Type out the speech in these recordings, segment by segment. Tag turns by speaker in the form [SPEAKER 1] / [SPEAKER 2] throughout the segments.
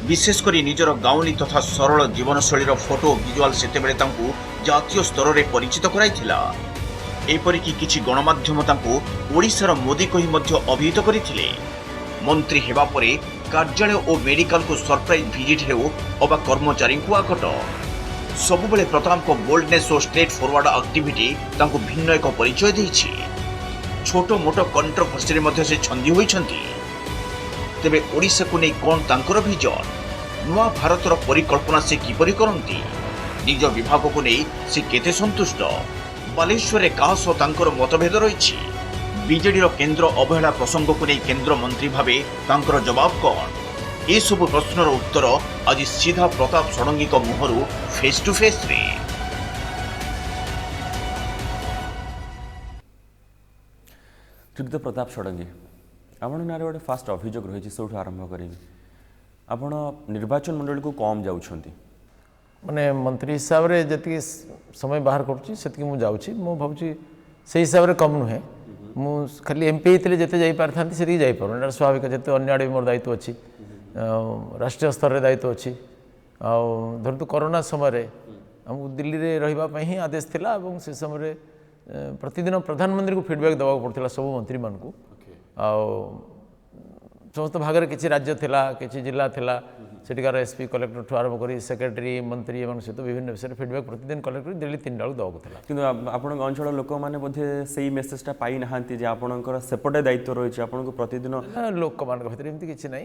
[SPEAKER 1] विशेषकर निजर गाउली तथा सरल जीवनशैली फोटो विजुआल सेतेबेले तांकु जातीय स्तर में परिचित कराइथिला। एपरिकी किछि गणमाध्यम तांकु ओडिशार मोदी कहि मध्य अभिहित करिथिले। मंत्री हेबा परे कार्यालय और मेडिकल को सरप्राइज विजिट हेउ अबा कर्मचारी को आकट सबुबले प्रताप को बोल्डनेस और स्ट्रेट फॉरवर्ड एक्टिविटी तांकु भिन्न एक परिचय देछि। छोट मोट कंट्रोवर्सी मध्ये से छंदी होइछंती। तेबे ओडिशा को नै कोन तांकर विजन नुआ भारतर परिकल्पना से किपरि करंती निज विभाग को नै से केते संतुष्ट बालेश्वर रे कास तांकर मतभेद रहिछि। बीजेडी केंद्र अवहेला प्रसंग को नै केंद्र मंत्री भावे तांकर जवाब कोन ए सब प्रश्नर उत्तर आज सीधा प्रताप षडंगी को मुहरु फेस टू फेस रे।
[SPEAKER 2] श्रीयुक्त प्रताप षडंगी आपण नारे गोटे फास्ट अभियोग रही सब आरंभ करी आपण निर्वाचन मंडल को कम जाउछंती
[SPEAKER 3] माने मंत्री हिसाब रे जति समय बाहर करूची सेति मु जाउची मु भाबुची से हिसाब रे कम नुहे मु खाली एमपी हेतले जते जाई पारथांती सेति जाई पारो एटा स्वाभाविक जते अन्य आडे मोर दायित्व अछि राष्ट्रीय स्तर रे दायित्व अछि आ धरतु कोरोना समय रे हम दिल्ली रे रहिबा पई ही आदेश थिला एवं से समय रे प्रतिदिन प्रधानमंत्री को फीडबैक दवा पड़ता सब मंत्री मान को समस्त भाग में किसी राज्य थिला किसी जिला थिला सेठिकार एसपी कलेक्टर ठू आरंभ कर सेक्रेटरी मंत्री सहित विभिन्न विषय फीडबैक प्रतिदिन कलेक्टर दिल्ली 3 टा दवा था
[SPEAKER 2] किंतु आपण अंचल लोक मैंने बोधे से मेसेजटा पाई नाहांती जे आपणकर सेपटे दायित्व रही आपको प्रतिदिन
[SPEAKER 3] लोक मान भर एमती किसी ना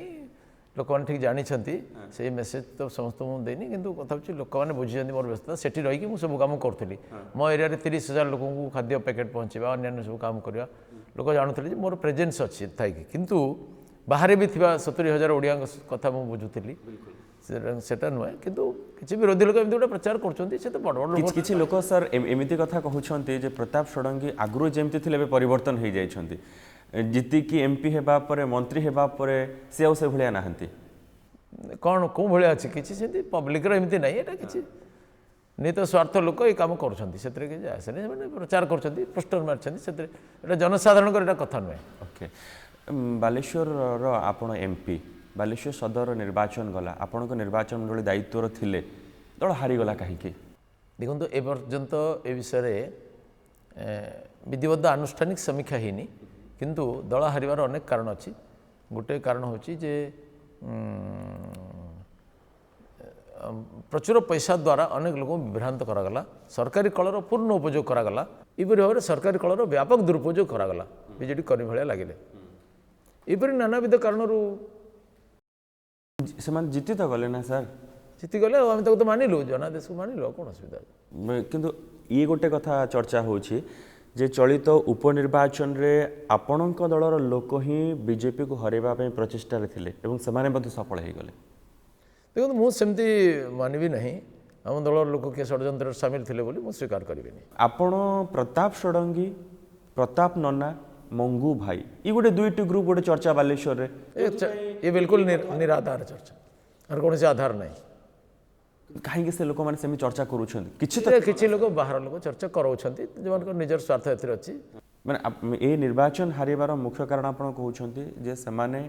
[SPEAKER 3] लोक मैंने ठीक जानी से मेसेज तो समस्त मुझे देनी किंतु कथा हूँ लोक मैंने बुझी मोर व्यस्तता सेठी रही मुझे सब काम करी मो एरिया 30,000 लोक खाद्य पैकेट पहुँचा अन्य सब काम करवा लोक जानते मोर प्रेजेन्स अच्छी थी किंतु बाहर भी थी 70,000 ओडिया कथा मुझे बुझुली सेटा नुहे किंतु किसी विरोधी लोक एमती गोटे प्रचार कर बड़ बड़
[SPEAKER 2] किसी लोक सर एमती कथा कहते जे प्रताप षडंगी आगु जमती थे परिवर्तन हो जाती जीतिकी एमपी हेबा परे मंत्री हेबा परे से आउ से भलिया नाहंती
[SPEAKER 3] कौन कौ भाया अच्छी किसी से पब्लिक एमती ना ये किसी नित स्वार्थ लोक ये कम कर प्रचार कर पोस्टर मार्च जनसाधारण कथा नुहे
[SPEAKER 2] ओके बालेश्वर आपण एमपी बालेश्वर सदर निर्वाचन गला आपण को निर्वाचन मंडली दायित्व थिले दल हारीगला कहीं
[SPEAKER 3] देखो ए पर्यंत ए विषय विधिबद्ध आनुष्ठानिक समीक्षा होनी किंतु दल हारिवार अनेक कारण अच्छी गोटे कारण हूँ जे प्रचुर पैसा द्वारा अनेक लोक विभ्रांत करागला सरकारी कलर पूर्ण उपयोग करागला इपरि भाव में सरकारी कलर व्यापक दुरुपयोग करागला बीजेडी कर्मी भाया लगे इपरि नानाविध कारण
[SPEAKER 2] से जीति तो गले ना सर
[SPEAKER 3] जीति गले आम तो मानिलु जनादेश को मानिलु कौन असुविधा
[SPEAKER 2] किंतु ये गोटे कथा चर्चा होची जे चलित उपनिर्वाचन रे आपणक दलर लोक ही बीजेपी को हरैबा पई प्रचेष्टा रे थिले एवं समाने मध्ये सफल हो गले
[SPEAKER 3] देखो मुझे मानवी नहीं आम दलर लोक किए षड्यंत्र सामिल थे बोली मुझे स्वीकार करें
[SPEAKER 2] आपण प्रताप षडंगी प्रताप नन्ना मंगू भाई ये गोटे दुईटी ग्रुप गोटे चर्चा बालेश्वर रे
[SPEAKER 3] ये बिल्कुल निराधार चर्चा और कौन से आधार नहीं
[SPEAKER 2] कहीं से लोक मैंने चर्चा
[SPEAKER 3] किसी लोग बाहर लोग चर्चा कराउछंती जो निजर स्वार्थ एथरे अछि
[SPEAKER 2] माने ए निर्वाचन हारिबार मुख्य कारण आपण कहउछंती जे समाने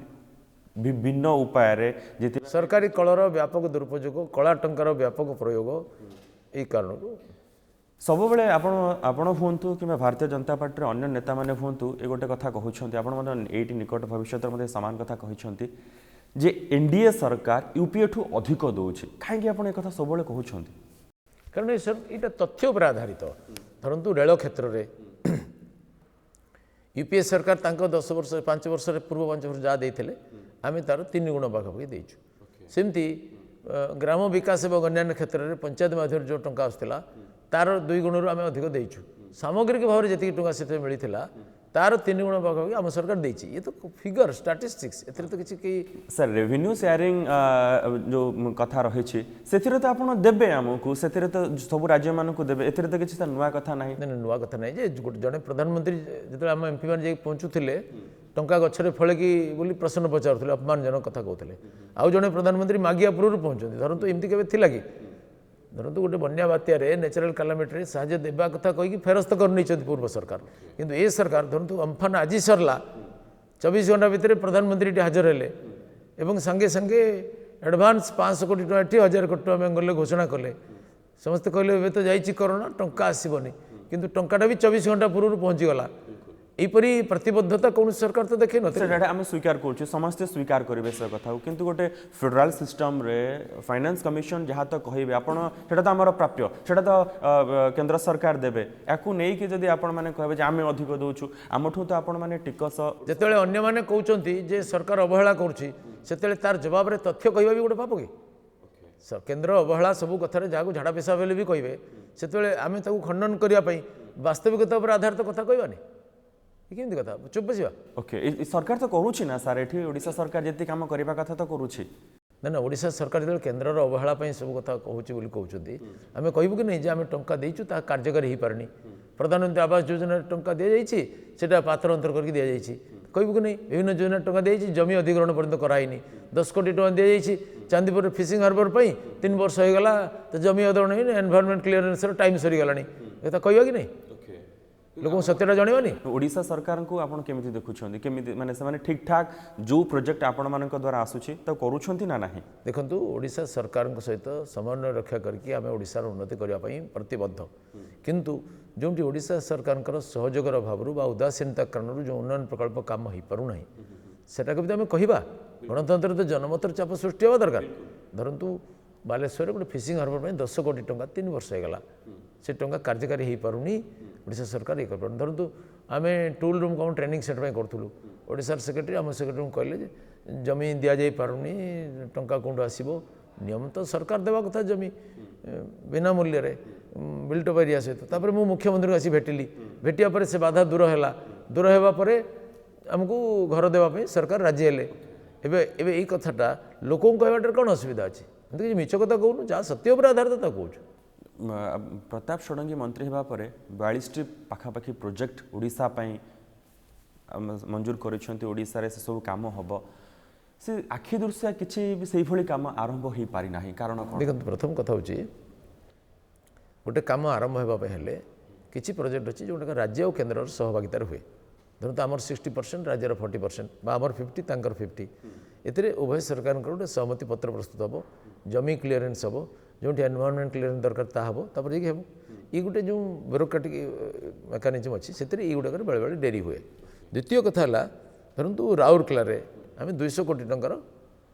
[SPEAKER 2] विभिन्न उपाय रे जेति
[SPEAKER 3] सरकारी कलर व्यापक दुरुपयोग कला टंकार व्यापक प्रयोग ए कारण
[SPEAKER 2] सब बेले आपण हुंतु कि भारतीय जनता पार्टी अन्य नेता माने हुंतु ए गोटे कथा कहउछंती आपण मते एटी निकट भविष्य मते समान कथा कहउछंती जे एनडीए सरकार यूपीए ठू अधिक दौर कहीं आप सब कहते
[SPEAKER 3] कारण ये तथ्य उपर आधारित धरतु रेल क्षेत्र में यूपीए सरकार 10 वर्ष 5 वर्ष पूर्व 5 वर्ष जहाँ देते आम तार 3 गुण पाखापाखि देचु सेमती ग्राम विकास और अन्य क्षेत्र में पंचायत माध्यम जो टंका आसला तार 2 गुण आम अधिक देचु सामग्रिक भाव में जी टंका से मिलता तार 3 गुण पाखापाखि आम सरकार देची ये तो फिगर स्टाटिस्टिक्स ए तो किसी
[SPEAKER 2] सर रेवेन्यू शेयरिंग जो कथा रही से तो आप देवे आमको से तो सब राज्य मानक देवे ए तो किसी नुआ कथा ना
[SPEAKER 3] नुआ कथा ना जड़े प्रधानमंत्री जो आम एमपी मैंने पहुँचुले टंका गचरे फलकी बोली प्रश्न पचारूले अपमानजनक कथा कहते आउ जड़े प्रधानमंत्री मागिया पूर्व पहुँचते धरतु एमती केवे थिला कि धरतु गोटे बन्या बात्यार नेचुरल कैलामिटी साहाଯ୍य देवा कथा कहीकि फेरस्त कर पूर्व सरकार किंतु ए सरकार धरतु अम्फान आज सरला 24 घंटा भितर प्रधानमंत्री हाजर हेले एवं संगे संगे एडभान्स 500 कोटी टଙ୍କା एठी 1000 कोटी टଙ୍କା बेंगल घोषणा कले समस्ते कहले एबे तो जाइछि कोरोना टंका आसीबनी किंतु टंकाटा भी 24 घंटा पूर्व पहुंची गला एपरी प्रतिबद्धता कौन सरकार तो देखे न
[SPEAKER 2] सेटा आम स्वीकार करूँ समस्ते स्वीकार करेंगे से कथा किंतु गोटे फेडराल सिस्टम रे फाइनेंस कमिशन जहाँ तो कहे आपण सेटा तो आमर प्राप्य सेटा तो केंद्र सरकार देबे याकू नहीं कि जदि आपण माने कहबे जे आमे अधिक दउछु आमठू तो आपण माने टिकस
[SPEAKER 3] जेतेले अन्य माने कहउचंती जे सरकार अवहेला करूछि सेतेले तार जवाब रे तथ्य कहबा भी गोटे पाप कि केंद्र अवहेला सब कथार जहाँ झाड़ा पेशा बेले भी कहे से आम खंडन करने वास्तविकता पर आधारित कथा कहबानी केमती कथा चुप बसवा
[SPEAKER 2] ओके सरकार तो करूछि ना सर एठी ओडिशा सरकार जति काम करबा कथा तो करूछि
[SPEAKER 3] ना ना ओडिशा सरकार जो केन्द्र अवहेला सब कथा कहूँ कहते आम कहबू कि नहीं जे आम टंका देचु ता कार्यकारी हो पारनी प्रधानमंत्री आवास योजना टंका दि जाइए सेटा पात्र अंतर करके दि जाइए कहबू कि नहीं विभिन्न योजना टंका दी जमी अधिग्रहण पर्यंत कराइनी 10 कोटी टंका दि जाइए चांदीपुर फिशिंग हार्बर पर 3 वर्ष होगा तो जमी अधिग्रहण होनी एनवायरमेंट क्लीयरेंस टाइम सरीगला ये कहवा कि नहीं लोक सत्यटा जानवानी
[SPEAKER 2] ओडिशा सरकार को आपण केमिति देखुछन्ती केमिति माने से माने ठीक ठाक जो प्रोजेक्ट आपण मानक द्वारा आसुछि त करूछन्ती ना नाही
[SPEAKER 3] देखंतु ओडिशा सरकार सहित समन्वय रक्षा करके आम ओडिशार उन्नति करने प्रतिबद्ध किंतु जोटी ओडिशा सरकार सहयोगर अभाव बा उदासीनता कारण जो उन्नयन प्रकल्प काम हो पारना सेटा भी आम कहवा गणतंत्र तो जनमतर चाप सृष्टि हवा दरकार धरतु बालेश्वर गोटे फिशिंग हार्बर 10 कोटी टंका 3 वर्ष होगा से टंका कार्यकारी हो पारुनी ओडिशा सरकार ये कर धरतु आम टूल रूम कौन ट्रेनिंग सेंटर करूँ ओडिशार सेक्रेटरी आम सेक्रेटरी कहले जमी दि जा पारुनी टंका कौन आसो नियम तो सरकार देवा कथा जमी बिना मूल्य बिल्ट अप एरिया सहित तापर मु मुख्यमंत्री को आसी भेटिली भेटिया पर से बाधा दूर होगा पर आमको घर देवाई सरकार राजी हेले एबे ये कथाटा लोक कहवाटे कौन असुविधा अच्छी एमती मिछ कथा कहूँ जहाँ सत्य उपर आधारित कहूँ
[SPEAKER 2] प्रताप षडंगी मंत्री होगा पर 42टी पाखापाखि प्रोजेक्ट ओडिशा पई मंजूर करिसेंती ओडिशा रे से सब काम हबो से आखि दृश्य किछि भी सेही भली काम आरंभ हो पारि नाही कारण
[SPEAKER 3] देखंतु प्रथम कथा होची गोटे काम आरंभ होगा हेले किछि प्रोजेक्ट अच्छी जोटा राज्य और केन्द्र सहभागितार हुए धरत आमर 60% राज्यर 40% बा आमर 50 तांकर 50 एतिरे उभय सरकार गोटे सहमति पत्र प्रस्तुत हम जमी क्लीयरेंस हम जो एनवायरमेंट क्लीयरेंस दरकार ता हम तापर ये हम ये गोटे जो ब्यूरोक्रेटिक मेकानिजम अच्छी से गुड़ाक बेले बेले डेरी हुए द्वितीय कथा है धरतु राउरकेला आम 200 कोटी टंकार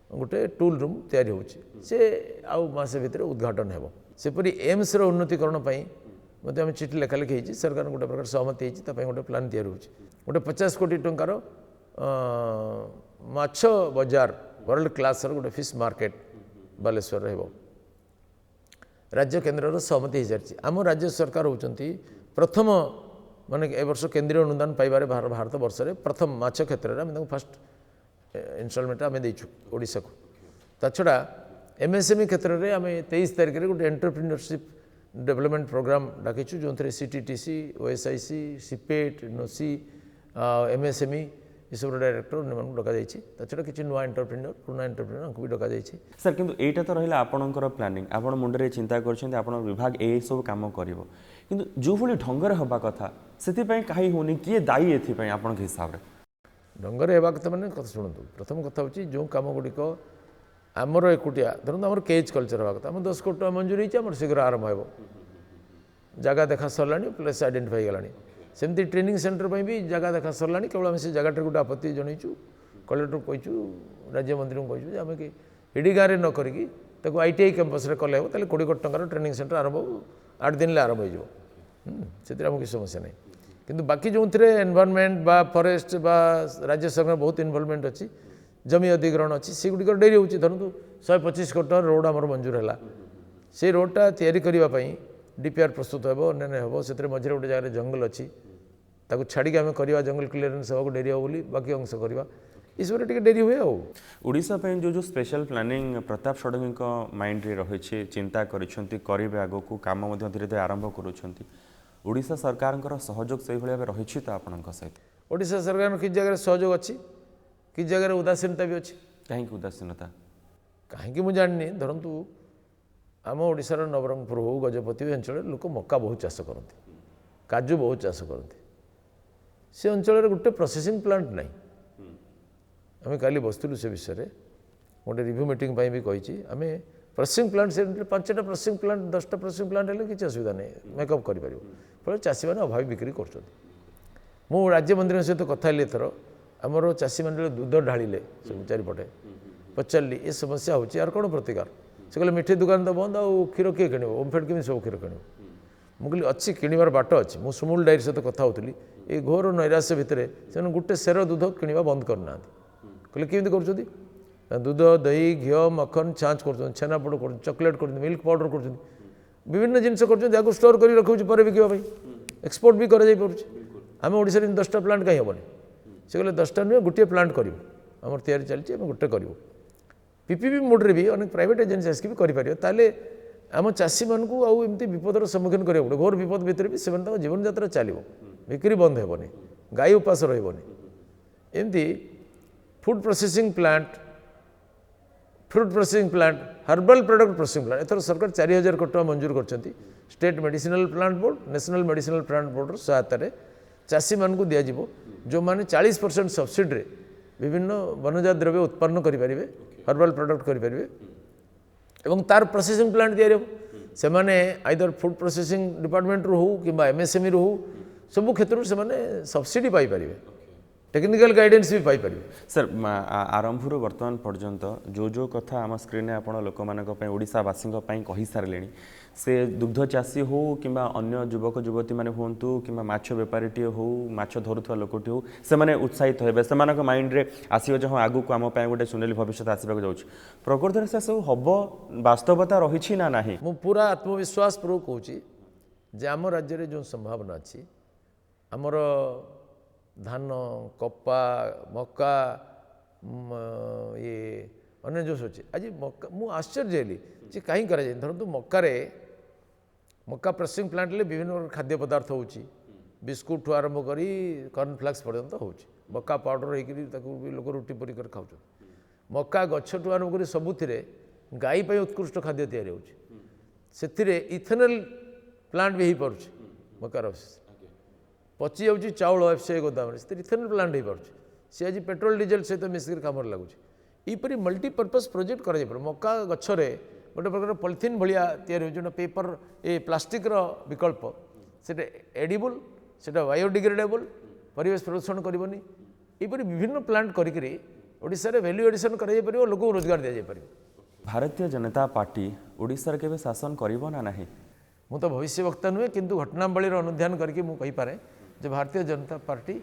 [SPEAKER 3] गोटे टूल रूम तैयारी होची से आउ मासे भितर उद्घाटन हेबो सेपरी एम्स रो उन्नतिकरण पई मते आम चिठी लेखा लिखी होची सरकार गोटे प्रकार सहमति होची ता पई गोटे प्लान तैयारी होची गोटे 50 कोटी टंकार माछ बाजार वर्ल्ड क्लास गोटे फिश मार्केट बालेश्वर रहबो राज्य केन्द्र सहमति हो सारी आम राज्य सरकार होती प्रथम माने ए वर्ष केंद्रीय अनुदान पाइबारे भारत वर्ष में प्रथम माछ क्षेत्र में आम फास्ट इनस्टॉलमेंट आम देचु ओडिशा को ता छड़ा एमएसएमई क्षेत्र में आम 23 तारिख में गोटे एंटरप्रेन्योरशिप डेवलपमेंट प्रोग्राम डाकिछु जो सीटीटीसी ओएसआईसी सीपेट नोसी एमएसएमई ये सब डायरेक्टर डका जाइए छड़ा किसी नुआ एंटरप्रेन्योर पुराना एंटरप्रेन्योर भी डका जाइए
[SPEAKER 2] सर किंतु एटा तो रहिला आपणकर प्लानिंग आपण मुंडरे चिंता करछन्ते आपण विभाग ए सब काम करिवो किंतु जो भली ढंगर हबा कथा सेति पई काहे होनी किए दायी एथि पई आपण के हिसाब रे
[SPEAKER 3] ढंगर हेबा कथा माने कथा सुनतु प्रथम कथा होची जो काम गुडिक आमर एकुटिया धरन आमर केज कल्चर हबा कथा हम 10 कोटी टका मंजूर होईची आमर शीघ्र आरंभ हेबो जगह देखा सरलानी प्लेस आइडेंटिफाई गलानी सेमती ट्रेनिंग सेंटर पर भी जगह देखा सरला केवल आम से जगह गोटे आपत्ति जनईचु कलेक्टर कहूँ राज्य मंत्री को कहूँ आम कि हिडी गाँव में नक आईटीआई कैंपस कले हे 20 कोटी टंकार ट्रेनिंग सेंटर आरंभ 8 दिन आरंभ हो किसी समस्या नहीं किंतु बाकी जो थे एनवायरमेंट बा फॉरेस्ट बा राज्य सरकार बहुत इनवॉल्वमेंट अच्छी जमी अधिग्रहण अच्छी से गुड़िक डेरी होची धरतु 125 कोटी टंकार रोड आमर मंजूर है से रोडटा तैयारी करने डीपीआर प्रस्तुत हो अन्य हम से मझे गोटे जगह जंगल अच्छी ताको छाड़ी आम करवा जंगल क्लीयरेंस होगा डेरी हो बोली बाकी अंश करवा इस डेरी हुए
[SPEAKER 2] ओडिशा पे जो special planning Pratap Shadangi mind रे रही चिंता करेंगे आग को काम धीरे धीरे आरंभ करुँच ओडिशा सरकार सहयोग से भाव रही तो आपण सहित
[SPEAKER 3] ओडिशा सरकार कि जगह सहयोग अच्छी कि जगह उदासीनता भी अच्छी
[SPEAKER 2] कहीं उदासीनता
[SPEAKER 3] कहीं मुझे जानी धरतु आम ओडिशार नवरंगपुर हो गजपति अंचल लोक मक्का बहुत चाष करते काजू बहुत चाष करते से अंचल गोटे प्रोसेसिंग प्लांट नहीं आम काली बसलु से विषय गोटे रिव्यू मीटिंग भी कही आम प्रोसेसिंग प्लांट से 5टा प्रोसेसिंग प्लांट 10टा प्रोसेसिंग प्लांट हेल्ले किसी असुविधा नहीं मेकअप कर फल चाषी मैंने अभावी बिक्री कर राज्य मंत्री सहित कथा एथर आमर चाषी मैंने दूध ढाड़े सब चारिपटे पचारि ये समस्या हो यार कौन प्रतिकार से कहले मिठाई दुकान तो बंद आउ क्षीर किए किण ओमफेड केमी सब क्षीर किण मुझे अच्छी किणवार बाट अच्छी मुझे सुमूल डायरी सहित कथा होती ये घोर नैराश्य भितर से गोटे सेर दूध किणवा बंद करना कहले केमी कर दूध दही घी मक्खन छाँच कर छेनापोड़ कर चॉकलेट कर मिल्क पाउडर कर विभिन्न जिनस कर स्टोर कर रखुच्छे पर बिकापी एक्सपोर्ट भी कर आम ओडिशा 10टा प्लांट कहीं हेनी से कहले 10टा नुहे गोटे प्लांट करूँ आम तैयारी चलती आम गोटे करूँ पीपीपी मोड्रे भी अनेक प्राइवेट एजेन्सी आसिक भी करें आम चाषी मानक आमती विपदर सम्मुखीन करा पड़े घोर विपद भितर भी से जीवन यात्रा चलो बिक्री बंद हेनी गाई उपास रही एमती food processing plant fruit processing plant herbal product processing plant एथर सरकार 4000 कोटी टका मंजूर कर state medicinal plant board national medicinal plant board सहायतार चाषी मानक दिज्व जो मैंने 40% सब्सिडी विभिन्न वनजात द्रव्य उत्पन्न करें हर्बल प्रोडक्ट करें एवं तार प्रोसेसिंग प्लांट से माने आइदर फूड प्रोसेसिंग डिपार्टमेंट रू हो कि एमएसएमई रू हो सब क्षेत्र से सब्सिडी पाइपर टेक्निकल गाइडेंस भी पाइपर
[SPEAKER 2] सर आरंभ वर्तमान पर्यंत जो कथा आम स्क्रीन आप लोक ओडावासी कही सारे से दुग्ध चाषी हो कि अन्य युवक युवती मैंने हूँ कि माछ बेपारी हो माछ धरुवा लोकटी हो से उत्साहित हे से माइंड रे आसो जो आगू को आम गोटे सुनेली भविष्य आसवाक जाऊँ प्रकृति से सब हम वास्तवता रही ना ना
[SPEAKER 3] मु पूरा आत्मविश्वास पूर्वक कहूँ आम राज्य में जो संभावना अच्छी आमर धान कपा मक्का ये अन्य जो सोचे आज मक्का मु आश्चर्य हेली जे कहीं कराए धरतु मक्का प्रोसेसिंग प्लांट ले विभिन्न खाद्य पदार्थ हो बिस्कुट ठू आरंभ कर कॉर्नफ्लेक्स पर्यंत हो मक्का पाउडर होकर लोक रुटी पूरी कर खाऊ मक्का गछ ठू आरंभ कर सबुथिरे गाई पे उत्कृष्ट खाद्य तैयारी होती इथेनल प्लांट भी हो पार्छ मक्कार पचि जाऊँगी चाउल एफसीआई गोदाम इथेनल प्लांट हो पार्छ सी आज पेट्रोल डीजेल सहित मिसिक कम लगुच यहपरी मल्टीपर्पज प्रोजेक्ट कर मक्का गछरे गोटे प्रकार पॉलिथिन भाया तैयारी जो पेपर ए प्लास्टिक विकल्प से एडिबल से बायोडिग्रेडेबल परिवेश प्रदूषण करनी यहपरी विभिन्न प्लांट करिक वैल्यू एडिशन कर लोक रोजगार दि जापर
[SPEAKER 2] भारतीय जनता पार्टी ओडिशार केबे शासन करिवो ना नहीं
[SPEAKER 3] मु तो भविष्य वक्ता नुहे किंतु घटनावली अनुध्यान करके मुझे जे भारतीय जनता पार्टी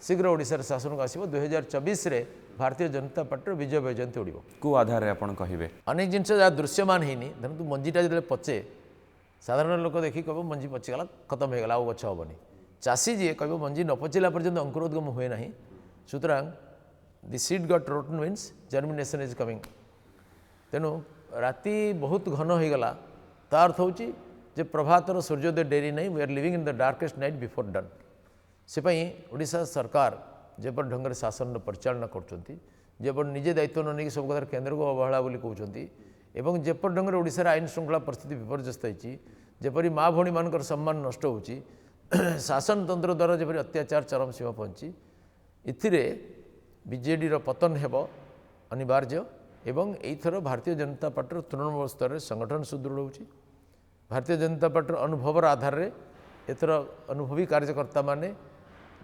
[SPEAKER 3] शीघ्र ओडिशार शासन को आसो 2024 रे भारतीय जनता पार्टी विजय वैजयंती उड़ो
[SPEAKER 2] को आधार रे आपण कहिबे
[SPEAKER 3] अनेक जिनस जहाँ दृश्यमान होनी धरतु मंजीटा जो पचे साधारण लोक देखिए कह मंजी पचिगला खत्म हो गला आ गछ हेनी चाषी जी कह मंजी न पचिला पर्यंत अंकुरोद्गम हुए ना सुतरां the seed got rotten means germination is coming तेणु राति बहुत घन हो गला ता अर्थ हूँ जे प्रभातर सूर्योदय डेरी नहीं we are living in the darkest night before dawn से ओडिशा सरकार जेपर ढंग से शासन परिचालना कर निजे दायित्व न नहीं सब कथार केन्द्र को अवहेला बोली कहते एवं जेपर ढंग से ओडिशा आईन श्रृंखला परिस्थिति विपर्यस्त होती जेपरी माँ भौणी मान सम्मान नष्ट हो शासन तंत्र द्वारा जपरी अत्याचार चरम सीमा पहुँची इथिरे बीजेडी पतन हेब अनिवार्य एवं एथर भारतीय जनता पार्टी तृणमूल स्तर में संगठन सुदृढ़ हो भारतीय जनता पार्टी अनुभवर आधार में एथर अनुभवी कार्यकर्ता माने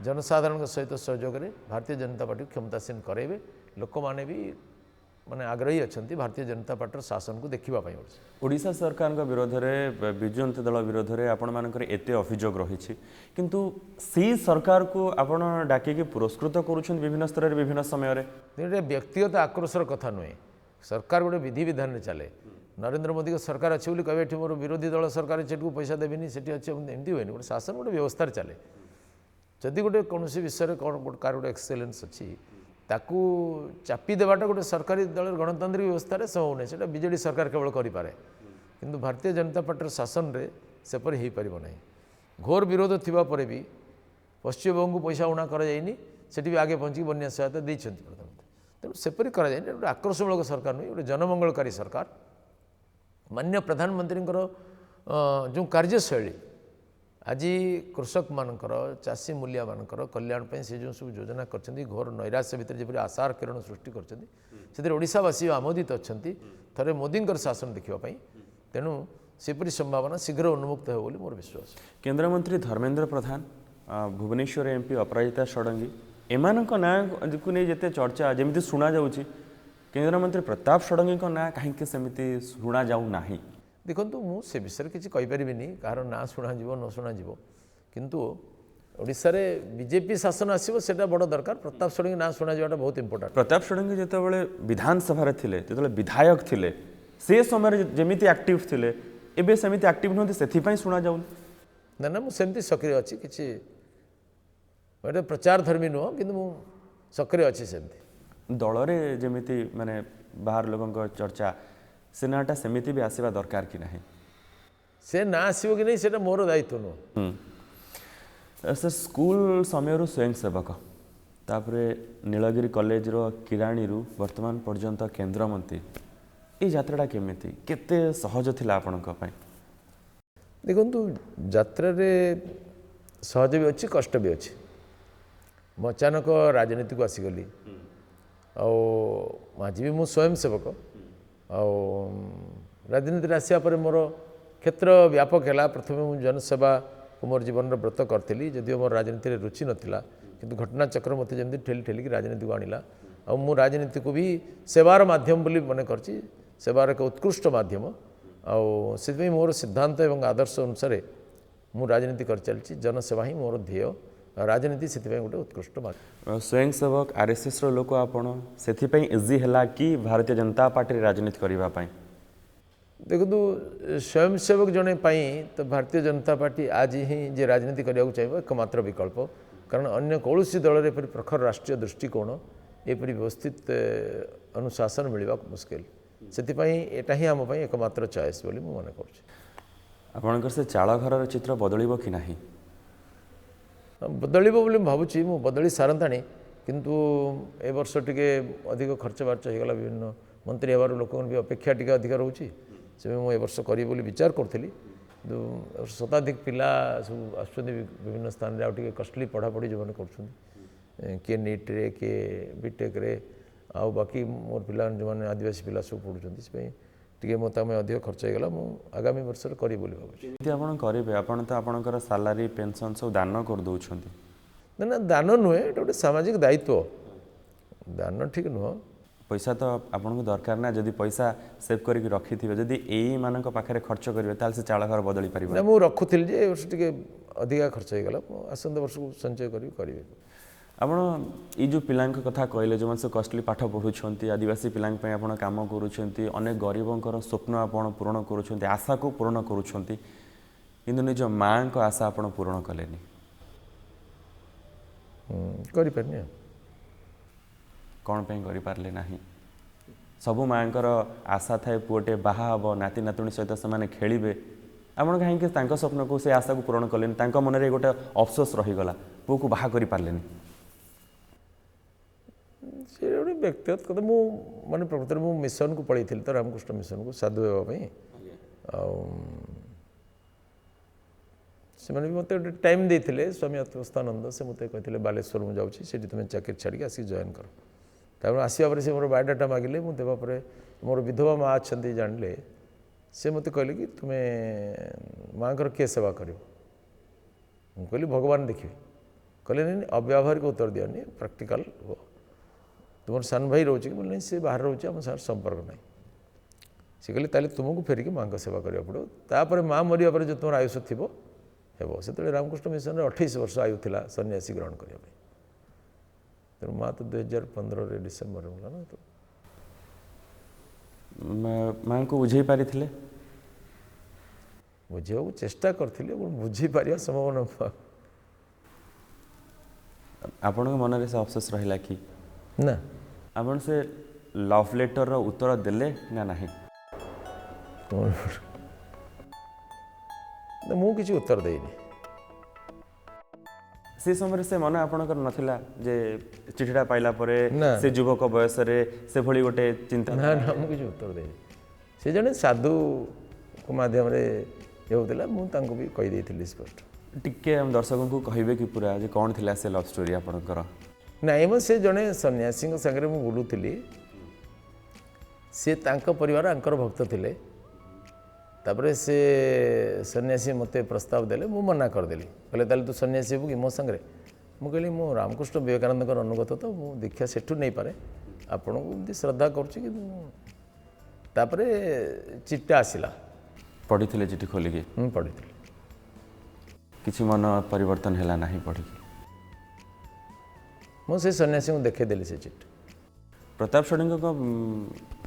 [SPEAKER 3] जनसाधारण सहित सहयोग में भारतीय जनता पार्टी क्षमतासीन कराइबे लोक मैंने भी माने आग्रही अच्छा भारतीय जनता पार्टी शासन को देखापी
[SPEAKER 2] ओडिशा सरकार विरोध में विजु जनता दल विरोध में आपण मानकर एते अभियोग रही किंतु सी सरकार को आपण डाकिकी पुरस्कृत करुछन विभिन्न स्तर में विभिन्न समय
[SPEAKER 3] व्यक्तिगत आक्रोशर कथा नुहे सरकार गोटे विधि विधान चले नरेंद्र मोदी को सरकार अच्छे बोली कहे मोर विरोधी दल सरकार से पैसा देवी से अच्छे एमती हुए गोटे शासन गोटे व्यवस्था चले जदि गोटे कौन विषय कौन कार गोटे एक्सेलेन्स अच्छी ताकू चापी देवाटा गोटे सरकारी दल गणतांत्रिक व्यवस्था संभव से बीजेडी सरकार केवल करें किंतु भारतीय जनता पार्टी शासन में सेपरी हो पार ना घोर विरोध थिबा परे भी पश्चिमबंग को पैसा उणा कराइनी सेठी भी आगे पहुँची बन्या सहायता देते प्रधानमंत्री तेणु सेपरी कराए गोटे आक्रोशमूलक सरकार नुहे गोटे जनमंगलकारी सरकार मान्य प्रधानमंत्री जो कार्यशैली आज कृषक मानकर चाषी मूलिया मानकर कल्याण पे से जो सब योजना करछन्ती घोर नैराश्य भितर जेपरि आशार किरण सृष्टि करछन्ती से ओडिशावासी आमोदित अछन्ती थरे मोदींकर शासन देखिबा पई तेणु सेपरि संभावना शीघ्र उन्मुक्त हो बोली मोर विश्वास।
[SPEAKER 2] केन्द्रमंत्री धर्मेंद्र प्रधान भुवनेश्वर एमपी अपराजिता षडंगी एमानक नाँ को नहीं जिते चर्चा जमी शुणा जाऊँगी केन्द्रमंत्री प्रताप षडंगी ना कहीं सेमती शुणा जाऊ नाही।
[SPEAKER 3] देखो मु से विषय किसी कहीपरिनी कहार ना शुणा न शुणा किंतु ओडिशा रे बीजेपी शासन आसो से बड़ दरकार प्रताप षडंगी ना शुणा जावाटा बहुत इंपोर्टेंट।
[SPEAKER 2] प्रताप षडंगी जितेबाला विधानसभा थे जो विधायक थे से समय जमी एक्टिव थे एबे सेमिति एक्टिव नुहति से शुणा जाऊन
[SPEAKER 3] ना ना मुझे सक्रिय अच्छी किसी गोटे प्रचार धर्मी नुह कि सक्रिय अच्छी सेमती
[SPEAKER 2] दल रे जमिति माने बाहर लोगों चर्चा से नाटा सेमिति भी आसवा दरकार कि नहीं
[SPEAKER 3] से ना आसो कि नहीं से मोर दायित्व नुह।
[SPEAKER 2] सर स्कूल समय स्वयंसेवक तापरे नीलगिरी कॉलेज रो किराणी रु वर्तमान पर्यंत केन्द्रमंत्री ये यात्रा केमिति केते सहज थिला आपनक पय?
[SPEAKER 3] देखो यात्रा रे सहज भी अच्छी कष्ट भी अच्छी मु अचानक राजनीति को आसीगली आज भी मु स्वयंसेवक राजनीति आसिया पर मोर क्षेत्र व्यापक है प्रथम मु जनसेवा को मोर जीवन व्रत करी जदिव मोर राजनीति में रुचि नाला किंतु घटना चक्र मत जमी ठेली ठेलिक राजनीति को आणला मु राजनीति को भी सेवार माध्यम बोली मन कर सेवार एक उत्कृष्ट माध्यम से मोर सिद्धांत एवं आदर्श अनुसार मु राजनीति कर चलती जनसेवा ही मोर ध्येय राजनीति से गोटे उत्कृष्ट माध्यम।
[SPEAKER 2] स्वयंसेवक आरएसएस रो लोक आपण से इजी है कि भारतीय जनता पार्टी राजनीति करने?
[SPEAKER 3] देखो स्वयंसेवक जड़े तो भारतीय जनता पार्टी आज ही जे राजनीति करने चाहिए एकमात्र विकल्प कारण अन्य कौन दल में प्रखर राष्ट्रीय दृष्टिकोण एपरी व्यवस्थित अनुशासन मिलवा मुस्किल से यहाँ आम एकमात्र चॉइस बोली मु मन कर
[SPEAKER 2] से चाल घर चित्र बदल कि नहीं?
[SPEAKER 3] बदल बोली भावुँ मु बदली सारंताणी किंतु ए वर्ष टे अधिक खर्च बार्च होगा विभिन्न मंत्री हबार लोक भी अपेक्षा टी अधिक रोचे से मुझे वर्ष करी बोली विचार करी शताधिक पिला सब आस विभिन्न स्थान में आगे कस्टली पढ़ापढ़ी जो मैंने कर किए नीट रे किए बीटेक रे आउ बाकी मोर पिला जो मैंने आदिवासी पिला सब पढ़ुं टी मत अधिक खर्च होगा मु आगामी वर्ष करी बोली भावुँ
[SPEAKER 2] करेंगे आप तो आपंकर सालारी पेंशन सब दान कर दौरान
[SPEAKER 3] ना ना दान नुहे गोटे सामाजिक दायित्व दान ठीक नुह
[SPEAKER 2] पैसा तो आपको दरकार ना जदि पैसा सेव करके रखी थे जदि यही मान पाखे खर्च करेंगे ताल से चाल घर बदली पार
[SPEAKER 3] ना मुझे रखुली जे वर्ष टे अधिका खर्च होगा आसंत वर्ष को संचय करेंगे
[SPEAKER 2] ଆପଣ ଏଇ ଯେଉଁ ପିଲାଙ୍କ କଥା କହିଲେ ଯେଉଁମାନେ ସବୁ କଷ୍ଟଲି ପାଠ ପଢ଼ୁଛନ୍ତି ଆଦିବାସୀ ପିଲାଙ୍କ ପାଇଁ ଆପଣ କାମ କରୁଛନ୍ତି ଅନେକ ଗରିବଙ୍କର ସ୍ୱପ୍ନ ଆପଣ ପୂରଣ କରୁଛନ୍ତି ଆଶାକୁ ପୂରଣ କରୁଛନ୍ତି କିନ୍ତୁ ନିଜ ମାଆଙ୍କ ଆଶା ଆପଣ ପୂରଣ କଲେନି
[SPEAKER 3] କରିପାରିନି
[SPEAKER 2] କ'ଣ ପାଇଁ କରିପାରିଲେ ନାହିଁ? ସବୁ ମାଆଙ୍କର ଆଶା ଥାଏ ପୁଅଟେ ବାହା ହେବ ନାତି ନାତୁଣୀ ସହିତ ସେମାନେ ଖେଳିବେ ଆପଣ କାହିଁକି ତାଙ୍କ ସ୍ୱପ୍ନକୁ ସେ ଆଶାକୁ ପୂରଣ କଲେନି? ତାଙ୍କ ମନରେ ଗୋଟେ ଅଫସୋସ ରହିଗଲା ପୁଅକୁ ବାହା କରିପାରିଲେନି।
[SPEAKER 3] से गोटे व्यक्तिगत कथा मु माने प्रकृत में मिशन को पढ़ी तो रामकृष्ण मिशन को साधु होगापी से भी मत गोटे टाइम देते स्वामी अत्वस्थानंद से मत कहते बालेश्वर मुझे जाऊँगी तुम्हें चाकरी छाड़ी आसिक जॉइन कर तापर आसवा से मोर बायोडाटा मागिले मुझे देवापर मोर विधवा माँ अच्छा जानिले से मत कहले कि तुम्हें माँ किए सेवा कर कहली भगवान देखिए कहले नहीं अव्यावहारिक उत्तर दिखानी प्रैक्टिकल हो तुम सान भाई रोचे कि बोले से बाहर रोचे आम सार संपर्क ना सी कहले ताले तुमको फेरिक माँ का सेवा करा पड़ो तापर माँ मरिया पर जो तुम आयुष थी हे से रामकृष्ण मिशन 28 वर्ष आयु था सन्यासी ग्रहण करने तेणु माँ तो 2015 डिसेम्बर होला ना तो
[SPEAKER 2] माँ को बुझे पारी
[SPEAKER 3] बुझे चेष्टा करी बुझी पार संभव न
[SPEAKER 2] आपण मन से अफसोस रहा कि
[SPEAKER 3] ना
[SPEAKER 2] आपण से लव लेटर रो उत्तर देले ना नहीं?
[SPEAKER 3] मु किसी उत्तर देनी
[SPEAKER 2] से समय से मन आपणकर नथिला जे चिठीटा पाइला परे
[SPEAKER 3] ना।
[SPEAKER 2] से युवक बयस रे से भली गोटे चिंता
[SPEAKER 3] ना ना मु किसी उत्तर देनी से जने साधु को माध्यम रे ये होतला मु तांको भी कहि देथिली स्पष्ट
[SPEAKER 2] टिके हम दर्शकों को कहिबे कि पूरा जे कौन थिला से लव स्टोरी आपनकर
[SPEAKER 3] नाଇଁ ମୁଁ ସେ ଜଣେ ସନ୍ନ୍ୟାସୀଙ୍କ ସାଙ୍ଗରେ ମୁଁ ବୁଲୁଥିଲି ସେ ତାଙ୍କ ପରିବାର ଆଙ୍କର ଭକ୍ତ ଥିଲେ ତାପରେ ସେ ସନ୍ନ୍ୟାସୀ ମୋତେ ପ୍ରସ୍ତାବ ଦେଲେ ମୁଁ ମନା କରିଦେଲି କହିଲେ ତାହେଲେ ତୁ ସନ୍ନ୍ୟାସୀ ହେବୁ କି ମୋ ସାଙ୍ଗରେ ମୁଁ କହିଲି ମୁଁ ରାମକୃଷ୍ଣ ବିବେକାନନ୍ଦଙ୍କର ଅନୁଗତ ତ ମୁଁ ଦୀକ୍ଷା ସେଠୁ ନେଇପାରେ ଆପଣଙ୍କୁ ଏମିତି ଶ୍ରଦ୍ଧା କରୁଛି କିନ୍ତୁ ତାପରେ ଚିଠା ଆସିଲା
[SPEAKER 2] पढ़ी चिठी खोलिकी
[SPEAKER 3] ମୁଁ ପଢ଼ିଥିଲି
[SPEAKER 2] किसी मन परिवर्तन हैला नहीं पढ़ी
[SPEAKER 3] ମୁଁ ସେ ସନ୍ନ୍ୟାସୀଙ୍କୁ ଦେଖେଇଦେଲି ସେ ଚିଠି
[SPEAKER 2] प्रताप षडंग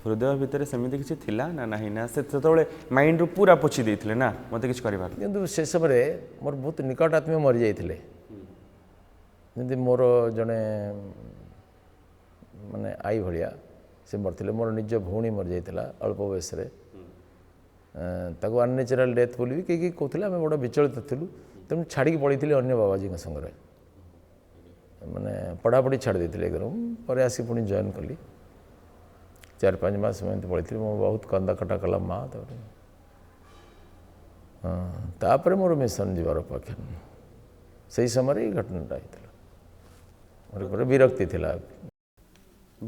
[SPEAKER 2] हृदय भितर सेମିତି କିଛି ଥିଲା ନା ନାହିଁ ନା ସେ ସେତେବେଳେ ମାଇଣ୍ଡରୁ ପୁରା ପୋଛି ଦେଇଥିଲେ ନା ମୋତେ କିଛି କରିବାର
[SPEAKER 3] କିନ୍ତୁ ସେ ସମୟରେ ମୋର ବହୁତ ନିକଟ ଆତ୍ମୀୟ ମରିଯାଇଥିଲେ ଯେମିତି ମୋର ଜଣେ ମାନେ ଆଈ ଭଳିଆ ସେ ମରିଥିଲେ ମୋର ନିଜ ଭଉଣୀ ମରିଯାଇଥିଲା ଅଳ୍ପ ବୟସରେ ତାକୁ ଅନନ୍ୟାଚୁରାଲ ଡେଥ୍ ବୋଲି ବି କେହି କହୁଥିଲେ ଆମେ ବଡ଼ ବିଚଳିତ ଥିଲୁ ତେଣୁ ଛାଡ଼ିକି ପଳେଇଥିଲି ଅନ୍ୟ ବାବାଜୀଙ୍କ ସାଙ୍ଗରେ ମାନେ ପଢ଼ାପଢ଼ି ଛାଡ଼ି ଦେଇଥିଲି ଏକଦମ ପରେ ଆସି ପୁଣି ଜଏନ୍ କଲି 4-5 ମାସ ଏମିତି ପଳେଇଥିଲି ମୁଁ ବହୁତ କନ୍ଦା କଟା କଲା ମା ତାପରେ ତାପରେ ମୋର ମିଶନ ଯିବାର ଅପେକ୍ଷା ସେହି ସମୟରେ ଏଇ ଘଟଣାଟା ହେଇଥିଲା ମୋର ଉପରେ ବିରକ୍ତି ଥିଲା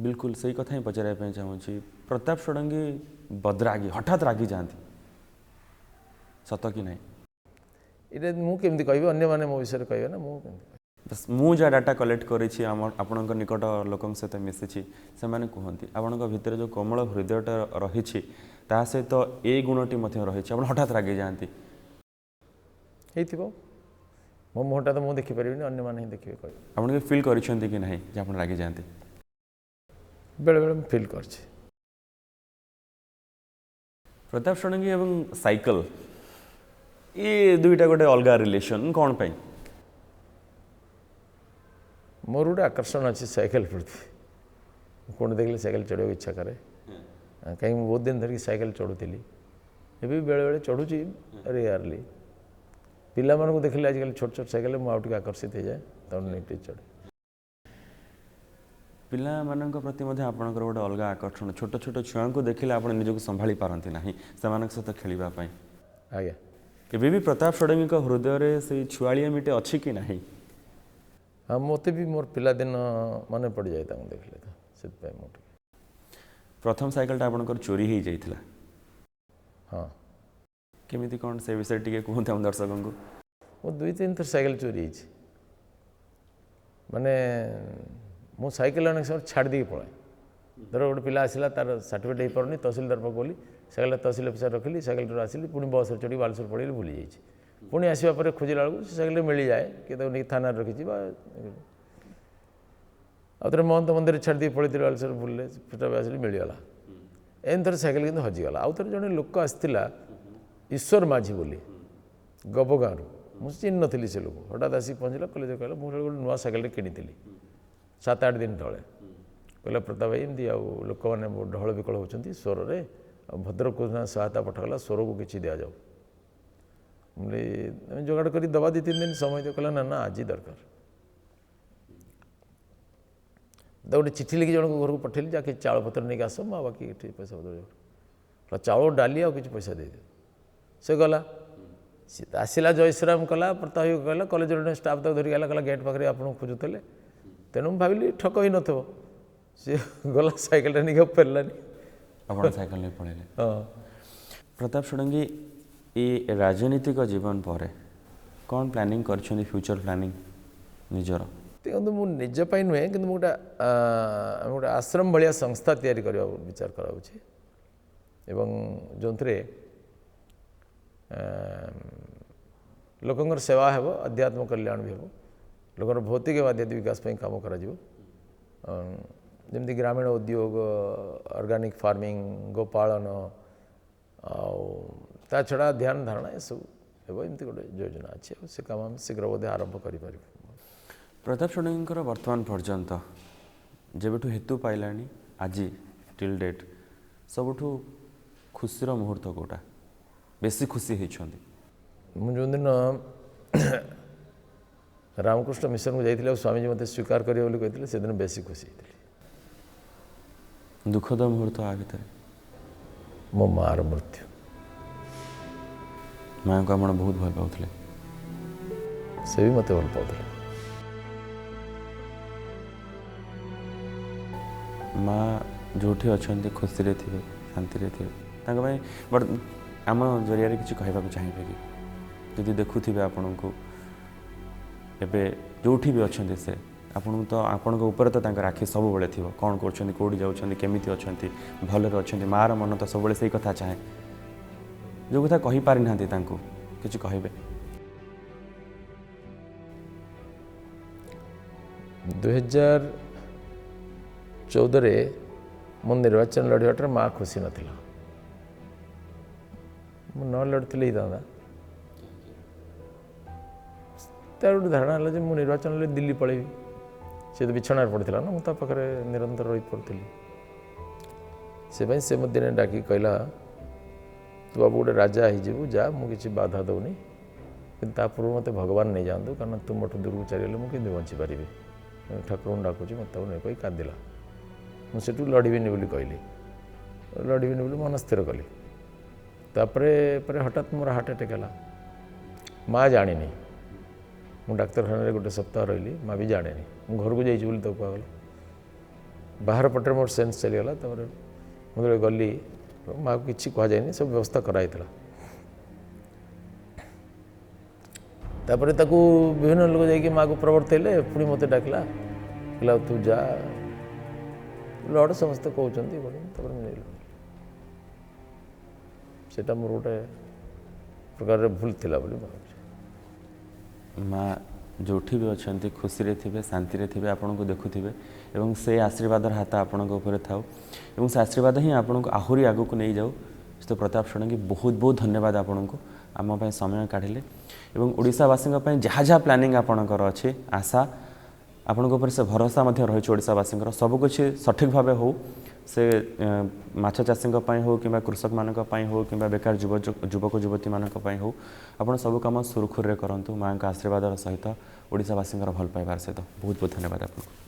[SPEAKER 2] बिल्कुल सही कथा ही पचारे चाहूँगी प्रताप षडंगी बदरागी हठात रागी जाती सत कि नहीं
[SPEAKER 3] ये मुझे कह अन्य मो विषय कहे ना मुझे
[SPEAKER 2] बस मु जा डाटा कलेक्ट करी आपण निकट लोक सहित मिसी से कहती आपण भितर जो कोमल हृदयटा रही सहित ए गुणटी रही हठात रागी जाती
[SPEAKER 3] मो मुहटा तो मुझे देखिपारे अन्य मैंने देखिए कह
[SPEAKER 2] आपन फिल कर कि नहीं आप रागी जाती
[SPEAKER 3] बेले बेले फिल कर
[SPEAKER 2] प्रताप षडंगी एवं साइकिल ये दुईटा गोटे अलग रिलेशन कौन पाई
[SPEAKER 3] मोर गोटे आकर्षण अच्छी साइकिल प्रति कौन देखिए साइकिल चढ़ाई इच्छा करे कहीं बहुत दिन धरिकी साइकिल चढ़ुली एवं बेले बेले चढ़ुची रेयरली पिला मानू देखिले आजिकल छोट छोट साइकिल मुझे आकर्षित हो जाए तब नहीं चढ़े
[SPEAKER 2] पिला मानक प्रति आपणकर गोटे अलग आकर्षण छोट छोट छुआ को देखिले आप निजक संभाली पारती ना से सहित खेलवाई
[SPEAKER 3] आज्ञा
[SPEAKER 2] एवं भी प्रताप षडंगी हृदय से छुआलिया मिटे अच्छी कि नहीं
[SPEAKER 3] हाँ मत भी मोर पिलादिन मन पड़ जाए देखिले तो से
[SPEAKER 2] प्रथम साइकिलटा आपणकर चोरी हो जाता
[SPEAKER 3] हाँ
[SPEAKER 2] केमिति कौन से विषय टी कहते हम दर्शकों को
[SPEAKER 3] वो 2-3 थर साइकिल चोरी माने मु साइकिल अनेक समय छाड़ दी पलाए धर गोटे पिला आसला तार सर्टिफिकेट हो पारनी तहसिलदार पाक गली साइकिल तहसिल अफिसर रखिली साइकिल आसिली पुणी बस चढ़ी बालेश्वर पड़े भूली जाइए पुणी आसवा पर खोजला बेलू से साइकिल मिल जाए कि नहीं थाना रखी आउे महंत मंदिर छाड़ी दी पड़े बालेश्वर भूलिले फिटा आसिली मिलगला एम थर साइकिल कि हजिगला आउ थे जड़े लोक आसला ईश्वर माझी बोली गब गाँव मुझे चिन्ह नी से लोक हठात आसिक पहुँचला कलेज कहला मुझे गोटे नुआ साइकिल किनी 7-8 दिन तले कहला प्रताप भाई एमती लोक मैंने ढल विकल होती स्वर में भद्रक को सहायता पठागला स्वर को किसी दि जाऊ बोले जोगाड़ कर दवा 2-3 दिन समय दियो कहला ना आज दरकार गोटे चिठी लिखी जन घर को पठेली जाके चाउल पत्र नहीं आस मुझे बाकी पैसा पत्र चाउल डाली आ कि पैसा दे दियो से गला सी आसला जय श्रीराम कला प्रताप कहला कलेज स्टाफ तक धरिक गला गेट पाखे आप खोजुले तेणु भाविली ठक ही नथ सी गला साइकिल नहीं फेरलानी
[SPEAKER 2] आप साइकिल नहीं पड़े हाँ प्रताप षडंगी ये राजनीतिक जीवन पर कौन प्लानिंग कर फ्यूचर प्लानिंग निजर
[SPEAKER 3] देखो मु निजपाई नुहे कि गोटे गोटे आश्रम भाया संस्था तैयारी करने विचार कराऊँच जो थे लोकंर सेवा हेब अध्यात्म कल्याण भी हेब लोकर भौतिक एवं आध्यात्मिक विकास काम करमती ग्रामीण उद्योग ऑर्गेनिक फार्मिंग गोपालन ता छड़ा ध्यान धारणा ये सब एमती गोटे योजना अच्छी से काम हम शीघ्र बोधे आरंभ कर
[SPEAKER 2] प्रताप षडंगी वर्तमान पर्यंत जब हेतु पाइला आज टिल डेट सबुठ खुशीर मुहूर्त कौटा बेसी खुशी होती
[SPEAKER 3] मुझे दिन रामकृष्ण मिशन को जाइए स्वामीजी मत स्वीकार करेंगे कहते से दिन बेसी खुशी थी
[SPEAKER 2] दुखद मुहूर्त आ भर
[SPEAKER 3] मो मार मृत्यु
[SPEAKER 2] माँ को आप बहुत भल पाते
[SPEAKER 3] से भी मत भल पाते
[SPEAKER 2] माँ जोठी अच्छा खुशी रे थे शांति रे थे बट आम जरिया किसी कहवाक चाहिए कि जदि देखुवे आपण को एबे जोठी भी अच्छा से आपन तो आपण ऊपर तो राखी सब बेले थी कौन कर कौटी जाऊँच केमी अच्छा भलरे अच्छा मार मन तो सब से कथा चाहे जो कथा कही पारि ना किसी कहे
[SPEAKER 3] 2014 मो निर्वाचन लड़ाटे माँ खुशी नाला मु न लड़ती ही था तार गोटे धारणा है मु निर्वाचन लड़े दिल्ली पलैबी सी तो बिछणार पड़ा ना मुझे पाखे निरंतर रही पड़ी से मत दिने डाक कहला तू बाबू गोटे राजा हो जा मुझे बाधा दौनी कि पूर्व मत भगवान नहीं जातु कारण तू मोट दूर को चलीगले मुझे बची पारि ठाकुर डाकुची मत नहीं कही कांदिला मुझे लड़बीनी बोली कहली लड़बीनी बोली मन स्थिर कली तापर हठात मोर हार्ट अटैक है माँ जानी मु डाक्तखाना गोटे सप्ताह रही माँ भी जाने मु घर को जाइए बोली तो कहगला बाहर पटे मोर सेन्स चलीगला मुझे गली माँ को किसी कहुए सब व्यवस्था कराई तापर ताकू विभिन्न लोग जाकि माँ को प्रवर्तले पुणी मत डाकला कहला तू जा लड़ समस्ते कहते सेटा मोर गोटे प्रकार भूल थिला बोली
[SPEAKER 2] माँ जोठी भी अच्छा खुशी रे थे शांति रे थे आपन को देखुवे एवं से आशीर्वाद हाथ आपण थाऊ एवं से आशीर्वाद ही आपन को आहरी आगू को नहीं जाऊ तो प्रताप षडंगी बहुत बहुत धन्यवाद आपन को आम समय काढ़िले एवं ओडिशावासी जहाँ जहाँ प्लानिंग आपणकर अच्छे आशा आपण से भरोसा रही ओडिशावासी सबकुछ सठिक भाव हो से माछ चाषी हो कि कृषक मानक हो कि बेकार युवक युवती मानक हो आप सब कम सुरखुरी करूँ माँ का आशीर्वाद सहित ओडिशावासी भल पाइबार सहित बहुत बहुत धन्यवाद आपको।